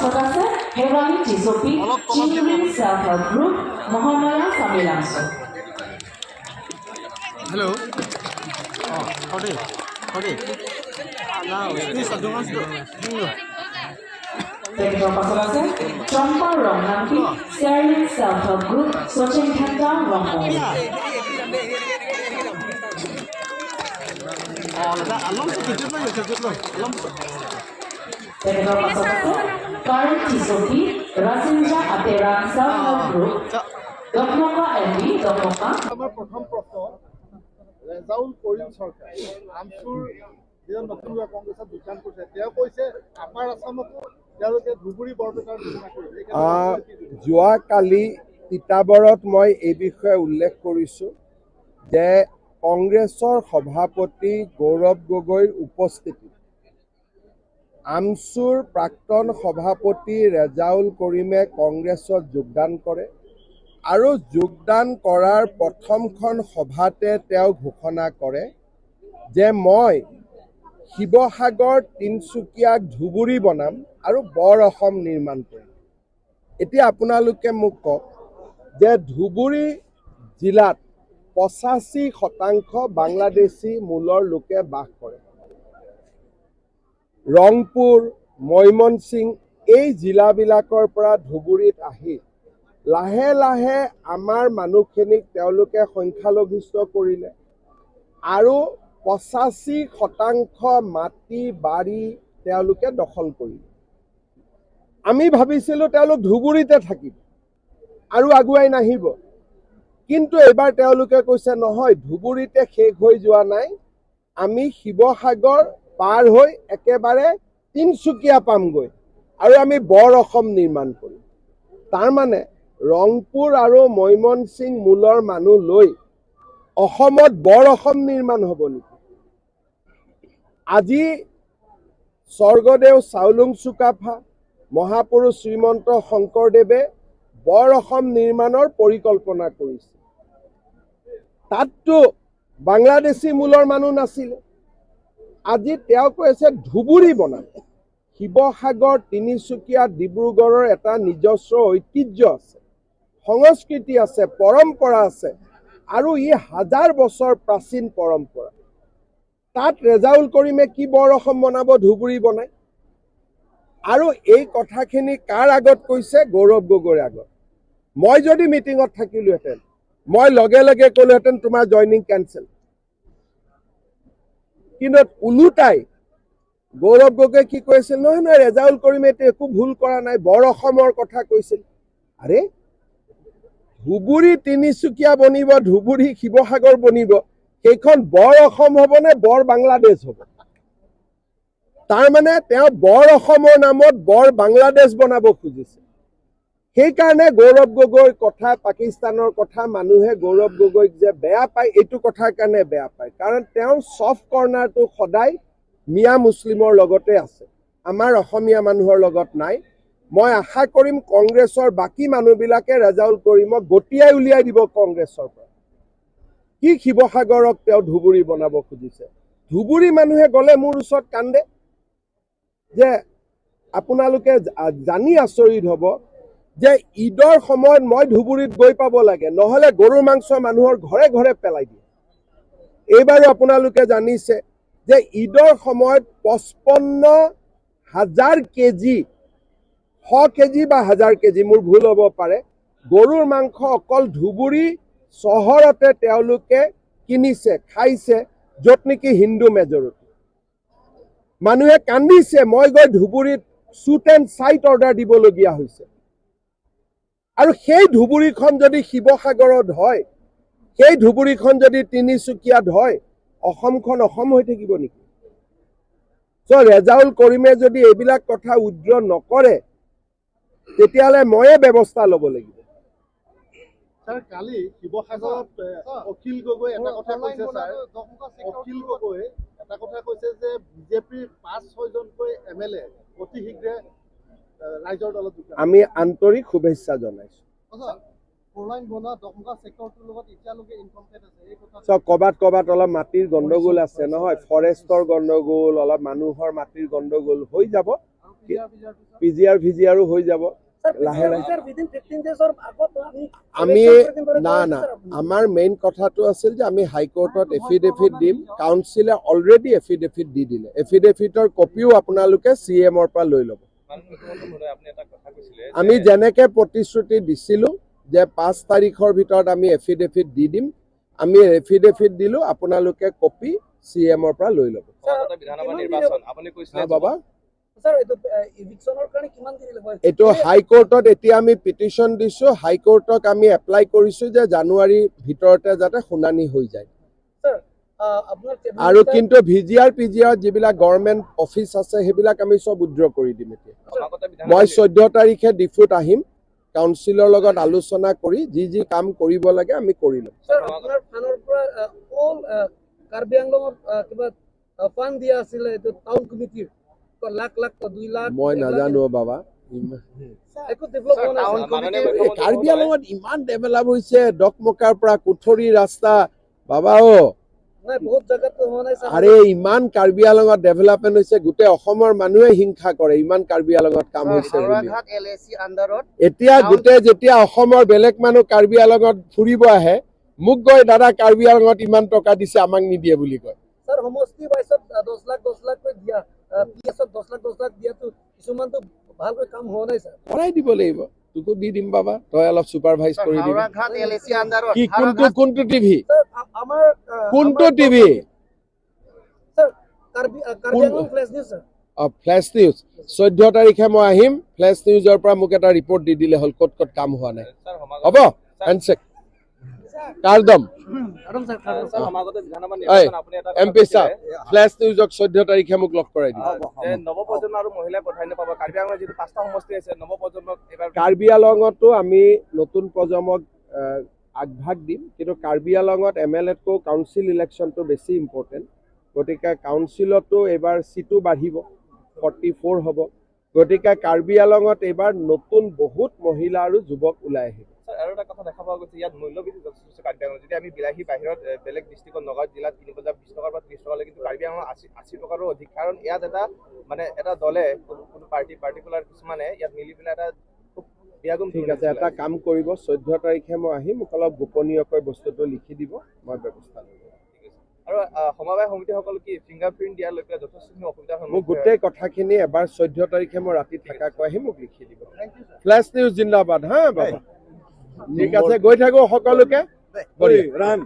পাছত আছে হেৱানী টিছপি children self help group Mahamaya সামিলাংশ। Hello. Oh, howdy. Now, please, I don't want to. তেখেতৰ পাছত আছে চম্পা ৰংনামী chairman self help group Sachin ঠাণ্ডা ৰংপুৰ। তেখেতৰ পাছত আছে কাৰেণ্ট টিছপি ৰাজেন্দ্ৰ আতেৰা সেল্ফ হেল্প গ্ৰুপ দক্ষকা এমপি দক্ষকা। আমাৰ প্ৰথম প্ৰশ্ন ৰেজাউল কৰিম চৰকাৰ আমচুৰ যিজন নতুন কংগ্ৰেছত যোগদান কৰিছে তেওঁ কৈছে আপাৰ আছামকো তেওঁলোকে ধুবুৰী বৰপেটাৰ ঘোষণা কৰিছে। যোৱাকালি তিতাবৰত মই এই বিষয়ে উল্লেখ কৰিছোঁ যে কংগ্ৰেছৰ সভাপতি গৌৰৱ গগৈৰ উপস্থিতি আমচুৰ প্ৰাক্তন সভাপতি ৰেজাউল কৰিমে কংগ্ৰেছত যোগদান কৰে আৰু যোগদান কৰাৰ প্ৰথমখন সভাতে তেওঁ ঘোষণা কৰে যে মই শিৱসাগৰ তিনিচুকীয়াক ধুবুৰী বনাম আৰু বৰ অসম নিৰ্মাণ কৰিম। এতিয়া আপোনালোকে মোক কওক যে ধুবুৰী জিলাত 85% বাংলাদেশী মূলৰ লোকে বাস কৰে। ৰংপুৰ ময়মনসিং এই জিলাবিলাকৰ পৰা ধুবুৰীত আহি লাহে লাহে আমাৰ মানুহখিনিক তেওঁলোকে সংখ্যালঘিষ্ঠ কৰিলে আৰু 85% মাটি বাৰী তেওঁলোকে দখল কৰিলে। আমি ভাবিছিলোঁ তেওঁলোক ধুবুৰীতে থাকিব আৰু আগুৱাই নাহিব, কিন্তু এইবাৰ তেওঁলোকে কৈছে নহয়, ধুবুৰীতে শেষ হৈ যোৱা নাই, আমি শিৱসাগৰ পাৰ হৈ একেবাৰে তিনিচুকীয়া পামগৈ আৰু আমি বৰ অসম নিৰ্মাণ কৰিম। তাৰমানে ৰংপুৰ আৰু ময়মনসিং মূলৰ মানুহ লৈ অসমত বৰ অসম নিৰ্মাণ হ'ব নেকি? আজি স্বৰ্গদেউ চাওলুং চুকাফা মহাপুৰুষ শ্ৰীমন্ত শংকৰদেৱে বৰ অসম নিৰ্মাণৰ পৰিকল্পনা কৰিছে। তাততো বাংলাদেশী মূলৰ মানুহ নাছিলে। আজি তেওঁ কৈছে ধুবুৰী বনাম। শিৱসাগৰ তিনিচুকীয়া ডিব্ৰুগড়ৰ এটা নিজস্ব ঐতিহ্য আছে, সংস্কৃতি আছে, পৰম্পৰা আছে আৰু ই হাজাৰ বছৰ প্ৰাচীন পৰম্পৰা। তাত ৰেজাউল কৰিমে কি বৰ অসম বনাব ধুবুৰী বনাই? আৰু এই কথাখিনি কাৰ আগত কৈছে? গৌৰৱ গগৈৰ আগত। মই যদি মিটিঙত থাকিলোহেঁতেন মই লগে লগে ক'লোহেঁতেন তোমাৰ জইনিং কেঞ্চেল। কিন্তু ওলোটাই গৌৰৱ গগৈ কি কৈছিল? নহয় নহয়, ৰেজাউল কৰিমে একো ভুল কৰা নাই, বৰ অসমৰ কথা কৈছিল। আৰে ধুবুৰী তিনিচুকীয়া বনিব, ধুবুৰী শিৱসাগৰ বনিব, সেইখন বৰ অসম হ'ব নে বৰ বাংলাদেশ হ'ব? তাৰমানে তেওঁ বৰ অসমৰ নামত বৰ বাংলাদেশ বনাব খুজিছে। সেইকাৰণে গৌৰৱ গগৈৰ কথা, পাকিস্তানৰ কথা মানুহে গৌৰৱ গগৈক যে বেয়া পায়, এইটো কথাৰ কাৰণে বেয়া পায়, কাৰণ তেওঁৰ চফ্ট কৰ্ণাৰটো সদায় মিয়া মুছলিমৰ লগতে আছে, আমাৰ অসমীয়া মানুহৰ লগত নাই। মই আশা কৰিম কংগ্ৰেছৰ বাকী মানুহবিলাকে ৰেজাউল কৰিমক গতিয়াই উলিয়াই দিব কংগ্ৰেছৰ পৰা। কি শিৱসাগৰক তেওঁ ধুবুৰী বনাব খুজিছে? ধুবুৰী মানুহে গ'লে মোৰ ওচৰত কান্দে যে আপোনালোকে জানি আচৰিত হ'ব যে ঈদৰ সময়ত মই ধুবুৰীত গৈ পাব লাগে, নহ'লে গৰু মাংস মানুহৰ ঘৰে ঘৰে পেলাই দিয়ে। এইবাৰো আপোনালোকে জানিছে যে ঈদৰ সময়ত 55,000 কেজি, 100 কেজি বা 1000 কেজি, মোৰ ভুল হ'ব পাৰে, গৰুৰ মাংস অকল ধুবুৰী চহৰতে তেওঁলোকে কিনিছে, খাইছে, য'ত নেকি হিন্দু মেজৰিটি। মানুহে কান্দিছে, মই গৈ ধুবুৰীত শ্বুট এণ্ড চাইট অৰ্ডাৰ দিবলগীয়া হৈছে। আৰু সেই ধুবুৰীখন যদি শিৱসাগৰত হয়, সেই ধুবুৰীখন যদি তিনিচুকীয়াত হয়, অসমখন অসম হৈ থাকিব নেকি? ৰেজাউল কৰিমে যদি এইবিলাক কথা উদ্ৰ নকৰে তেতিয়াহ'লে ময়ে ব্যৱস্থা ল'ব লাগিব। ছাৰ, কালি শিৱসাগৰত অখিল গগৈ এটা কথা কৈছে, ছাৰ অখিল গগৈ এটা কথা কৈছে যে বিজেপিৰ 5-6জনকৈ MLA অতি শীঘ্ৰে ৰাইজৰ দলত যোগদান। আমি আন্তৰিক শুভেচ্ছা জনাইছোঁ। ক'ৰবাত অলপ মাটিৰ গণ্ডগোল আছে নহয়, ফৰেষ্টৰ গণ্ডগোল, অলপ মানুহৰ মাটিৰ গণ্ডগোল হৈ যাব, PGR VGRও হৈ যাব লাহে লাহে আমি না আমাৰ মেইন কথাটো আছিল যে আমি হাইকোৰ্টত এফিডেভিট দিম কাউন্সিলে অলৰেডি এফিডেভিট দি দিলে এফিডেভিটৰ কপিও আপোনালোকে CMৰ পৰা লৈ ল'ব আমি যেনেকে প্ৰতিশ্ৰুতি দিছিলো যে 5 তাৰিখৰ ভিতৰত আমি এফিডেভিট দি দিম আমি এফিডেভিট দিলো আপোনালোকে কপি CMৰ পৰা লৈ ল'ব বাবা এইটো হাইকোৰ্টত এতিয়া আমি পিটিশ্যন দিছো হাইকোৰ্টক আমি এপ্লাই কৰিছো যে জানুৱাৰীৰ ভিতৰতে যাতে শুনানি হৈ যায় আৰু কিন্তু VGR PGR যিবিলাক গভৰ্ণমেণ্ট অফিচ আছে সেইবিলাক আমি সব উদ্ৰ কৰি দিম এতিয়া মই 14 তাৰিখে ডিফুত আহিম কাউন্সিলৰ লগত আলোচনা কৰি যি কাম কৰিব লাগে আমি কৰি ল'ম কাৰ্বি আংলঙৰ কিবা ফাণ্ড দিয়া আছিলে এইটো টাউন কমিটিৰ লাখ 2 লাখ মই নাজানো বাবা একো ডেভেলপ হোৱা নাই কাৰ্বি আংলঙত ইমান ডেভেলপ হৈছে ডকমকাৰ পৰা কুঠৰি ৰাস্তা বাবা নাই বহুত জায়গাত হোৱা নাই আৰে ইমান কাৰ্বি আংলঙত ডেভেলপমেণ্ট হৈছে গোটেই অসমৰ মানুহে হিংসা কৰে ইমান কাৰ্বি আংলঙত কাম হৈছে এতিয়া গোটেই যেতিয়া অসমৰ বেলেগ মানুহ কাৰ্বি আংলঙত ফুৰিব আহে মোক গৈ দাদা কাৰ্বি আংলঙত ইমান টকা দিছে আমাক নিদিয়ে বুলি কয় স্যার সমষ্টি বাইছত 10 লাখ কৈ দিয়া পিএছত 10 লাখ দিয়াটো কিছুমানটো ভালকৈ কাম হোৱা নাই স্যাৰ কৰাই দিব লাগিব তোকো দি দিম বাবা তই অলপ সুপাৰভাইজ কৰি দিবি ঘাট এলএসি আন্ডাৰত কি কোনটো টিভি আমাৰ কোনটো TV sir Karbi Anglong flash news sir flash news 14 তাৰিখে মই আহিম ফ্লেশ নিউজৰ পৰা মোক এটা ৰিপৰ্ট দি দিলে হল ক'ত কাম হোৱা নাই হ'ব হেণ্ডশেক কাৰদম MP সাহেব ফ্লেশ নিউজক 14 তাৰিখে মোক লগ কৰাই দিব নৱপ্ৰজন্ম আৰু মহিলা প্ৰধান্য পাব কাৰ্বি আংলঙৰ যিটো 5টা সমষ্টি আছে নৱপ্ৰজন্মক এবাৰ কাৰ্বি আংলঙতো আমি নতুন প্ৰজন্মক আগভাগ দিম কিন্তু কাৰ্বি আংলঙত MLA-তকৈ কাউন্সিল ইলেকশ্যনটো বেছি ইম্পৰ্টেণ্ট গতিকে কাউন্সিলতো এবাৰ সিটো বাঢ়িব 44 হ'ব গতিকে কাৰ্বি আংলঙত এবাৰ নতুন বহুত মহিলা আৰু যুৱক ওলাই আহিব আৰু এটা কথা দেখা পোৱা গৈছে ইয়াত মূল্যবৃদ্ধি যথেষ্ট কাৰ্বি আংলঙত যদি আমি বিলাহী বাহিৰত বেলেগ ডিষ্ট্ৰিক্টত নগাঁও জিলাত কিনিব যাওঁ 20 টকাৰ পৰা 30 টকালৈ কিন্তু কাৰ্বি আংলঙত 80 টকাৰো অধিক কাৰণ ইয়াত এটা দলে কোনো পাৰ্টিকুলাৰ কিছুমানে ইয়াত মিলি পেলাই এটা খুব বিয়াগুম ঠিক আছে এটা কাম কৰিব 14 তাৰিখে মই আহিম মোক অলপ গোপনীয়কৈ বস্তুটো লিখি দিব মই ব্যৱস্থা ল'ম আৰু সমবায় সমিতিসকল কি ফিংগাৰপ্ৰিণ্ট দিয়াৰ লৈ পেলাই যথেষ্টখিনি অসুবিধাৰ মোক গোটেই কথাখিনি এবাৰ 14 তাৰিখে মই ৰাতি থাকাকৈ আহি মোক লিখি দিব ফ্লেশ নিউজ জিন্দাবাদ হা বাবা ঠিক আছে গৈ থাকো সকলোকে ৰাম